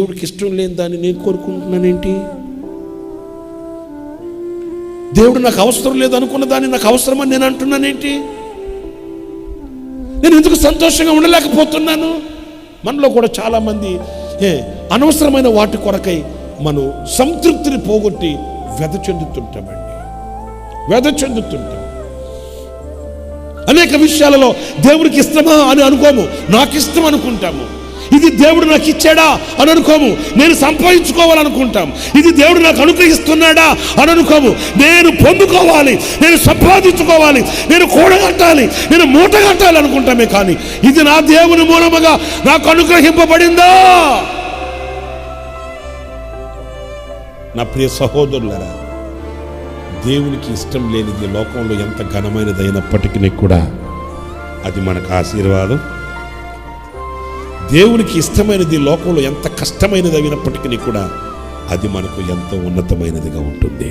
దేవుడికి ఇష్టం లేని దాన్ని నేను కోరుకుంటున్నానేంటి? దేవుడు నాకు అవసరం లేదు అనుకున్న దాన్ని నాకు అవసరమని నేను అంటున్నానేంటి? నేను ఎందుకు సంతోషంగా ఉండలేకపోతున్నాను? మనలో కూడా చాలామంది అనవసరమైన వాటి కొరకై మనం సంతృప్తిని పోగొట్టి వ్యధ చెందుతుంటాం. అనేక విషయాలలో దేవుడికి ఇష్టమా అని అనుకోము, నాకు ఇష్టం అనుకుంటాము. ఇది దేవుడు నాకు ఇచ్చాడా అని అనుకోము, నేను సంపాదించుకోవాలనుకుంటాం. ఇది దేవుడు నాకు అనుగ్రహిస్తున్నాడా అని అనుకోము, నేను పొందుకోవాలి, నేను సంపాదించుకోవాలి, నేను కూడగట్టాలి, నేను మూట కట్టాలి అనుకుంటామే. కానీ ఇది నా దేవుని మూలముగా నాకు అనుగ్రహింపబడిందా? నా ప్రియ సహోదరులారా, దేవునికి ఇష్టం లేనిది లోకంలో ఎంత ఘనమైనది అయినప్పటికీ కూడా అది మనకు ఆశీర్వాదం. దేవునికి ఇష్టమైనది లోకంలో ఎంత కష్టమైనది అయినప్పటికీ కూడా అది మనకు ఎంతో ఉన్నతమైనదిగా ఉంటుంది.